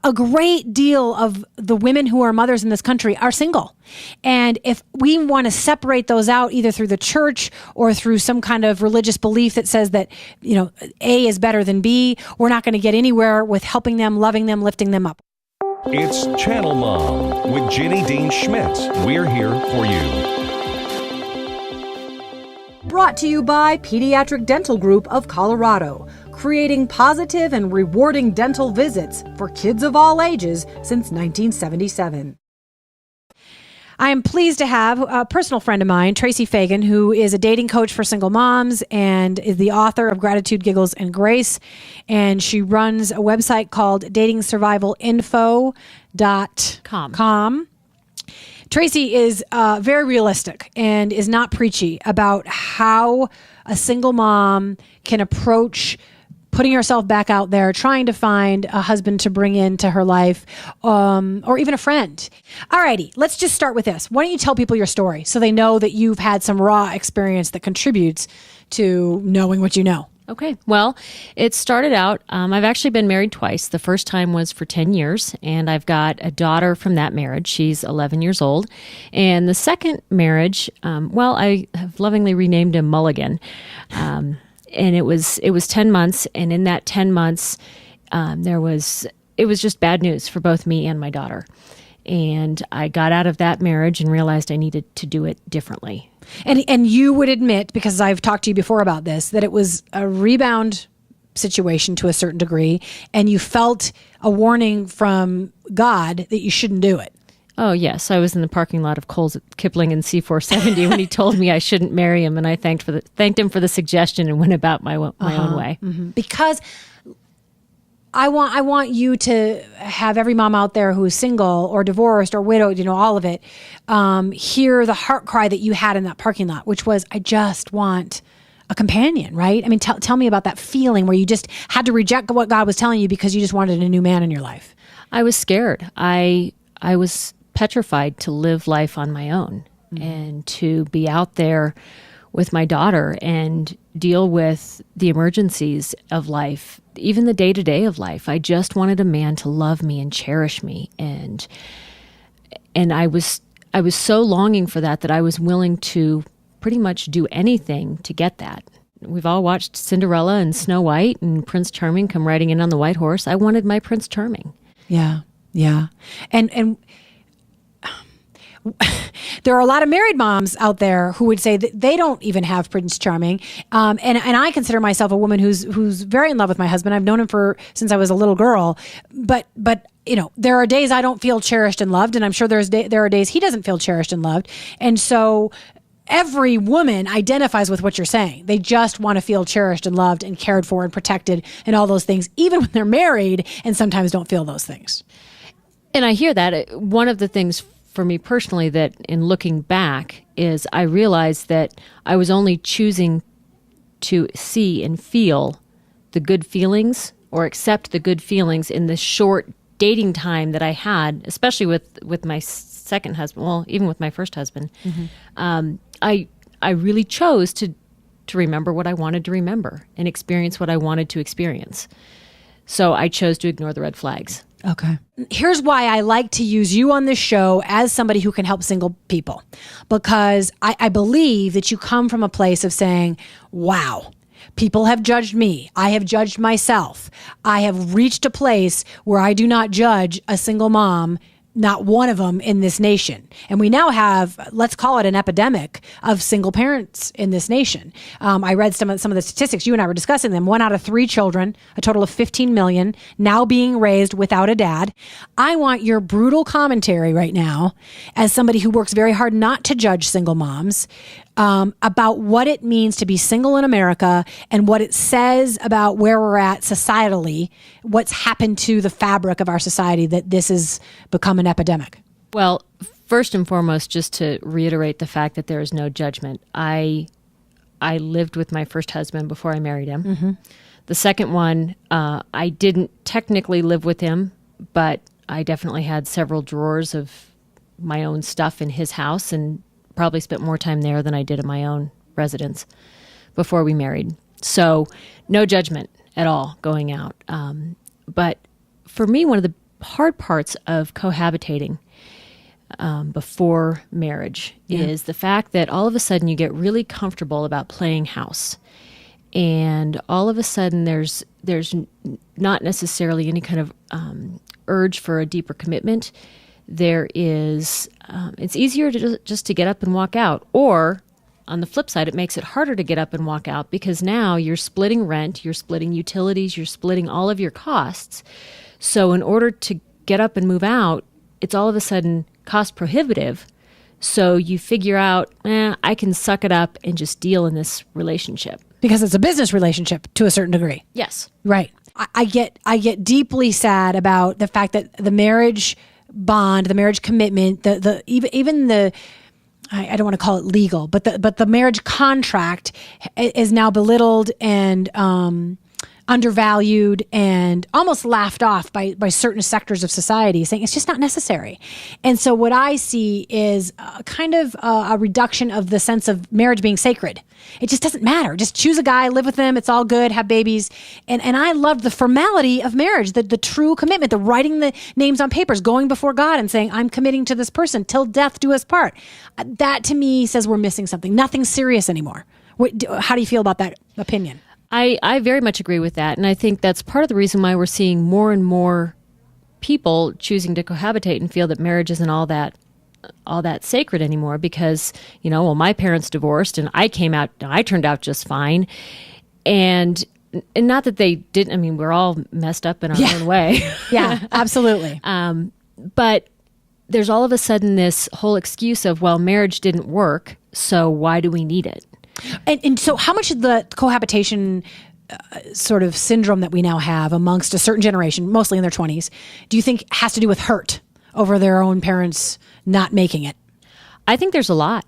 a great deal of the women who are mothers in this country are single. And if we want to separate those out either through the church or through some kind of religious belief that says that, A is better than B, we're not going to get anywhere with helping them, loving them, lifting them up. It's Channel Mom with Jenny Dean Schmidt. We're here for you. Brought to you by Pediatric Dental Group of Colorado, creating positive and rewarding dental visits for kids of all ages since 1977. I am pleased to have a personal friend of mine, Tracy Fagan, who is a dating coach for single moms and is the author of Gratitude, Giggles, and Grace. And she runs a website called datingsurvivalinfo.com. Tracy is very realistic and is not preachy about how a single mom can approach putting herself back out there, trying to find a husband to bring into her life, or even a friend. Alrighty, let's just start with this. Why don't you tell people your story so they know that you've had some raw experience that contributes to knowing what you know. Okay. Well, it started out, I've actually been married twice. The first time was for 10 years, and I've got a daughter from that marriage. She's 11 years old. And the second marriage, I have lovingly renamed him Mulligan. And it was 10 months. And in that 10 months, it was just bad news for both me and my daughter. And I got out of that marriage and realized I needed to do it differently. And you would admit, because I've talked to you before about this, that it was a rebound situation to a certain degree, and you felt a warning from God that you shouldn't do it. Oh, yes. I was in the parking lot of Kohl's at Kipling and C470 when he told me I shouldn't marry him, and I thanked him for the suggestion and went about my own way. Mm-hmm. Because I want you to have every mom out there who is single or divorced or widowed, all of it, hear the heart cry that you had in that parking lot, which was, I just want a companion, right? I mean, tell me about that feeling where you just had to reject what God was telling you because you just wanted a new man in your life. I was scared. I was petrified to live life on my own and to be out there with my daughter and deal with the emergencies of life, even the day-to-day of life. I just wanted a man to love me and cherish me. And I was so longing for that I was willing to pretty much do anything to get that. We've all watched Cinderella and Snow White and Prince Charming come riding in on the white horse. I wanted my Prince Charming. Yeah. Yeah. And there are a lot of married moms out there who would say that they don't even have Prince Charming. And I consider myself a woman who's very in love with my husband. I've known him since I was a little girl. But there are days I don't feel cherished and loved, and I'm sure there are days he doesn't feel cherished and loved. And so every woman identifies with what you're saying. They just want to feel cherished and loved and cared for and protected and all those things, even when they're married and sometimes don't feel those things. And I hear that. One of the things for me personally that in looking back is I realized that I was only choosing to see and feel the good feelings or accept the good feelings in the short dating time that I had, especially with my second husband, well, even with my first husband. Mm-hmm. I really chose to remember what I wanted to remember and experience what I wanted to experience. So I chose to ignore the red flags. Okay. Here's why I like to use you on this show as somebody who can help single people, because I believe that you come from a place of saying, wow, people have judged me. I have judged myself. I have reached a place where I do not judge a single mom, not one of them in this nation. And we now have, let's call it an epidemic of single parents in this nation. I read some of the statistics. You and I were discussing them. 1 out of 3 children, a total of 15 million, now being raised without a dad. I want your brutal commentary right now, as somebody who works very hard not to judge single moms, about what it means to be single in America and what it says about where we're at societally, what's happened to the fabric of our society that this has become an epidemic. Well, first and foremost, just to reiterate the fact that there is no judgment. I lived with my first husband before I married him. Mm-hmm. The second one, I didn't technically live with him, but I definitely had several drawers of my own stuff in his house and probably spent more time there than I did in my own residence before we married. So no judgment at all going out. But for me, one of the hard parts of cohabitating before marriage is the fact that all of a sudden you get really comfortable about playing house. And all of a sudden there's not necessarily any kind of urge for a deeper commitment. There is, it's easier to just to get up and walk out. Or on the flip side, it makes it harder to get up and walk out because now you're splitting rent, you're splitting utilities, you're splitting all of your costs. So in order to get up and move out, it's all of a sudden cost prohibitive. So you figure out, I can suck it up and just deal in this relationship. Because it's a business relationship to a certain degree. Yes. Right. I get deeply sad about the fact that the marriage bond, the marriage commitment, even the I don't want to call it legal, but the marriage contract is now belittled and undervalued and almost laughed off by certain sectors of society, saying it's just not necessary. And so what I see is kind of a reduction of the sense of marriage being sacred. It just doesn't matter. Just choose a guy, live with him. It's all good. Have babies. And I love the formality of marriage, the true commitment, the writing the names on papers, going before God and saying, I'm committing to this person till death do us part. That to me says we're missing something. Nothing serious anymore. How do you feel about that opinion? I very much agree with that. And I think that's part of the reason why we're seeing more and more people choosing to cohabitate and feel that marriage isn't all that sacred anymore because, my parents divorced and I turned out just fine. And not that they didn't, we're all messed up in our own way. Yeah, absolutely. But there's all of a sudden this whole excuse of, well, marriage didn't work, so why do we need it? And so how much of the cohabitation sort of syndrome that we now have amongst a certain generation, mostly in their 20s, do you think has to do with hurt over their own parents not making it? I think there's a lot.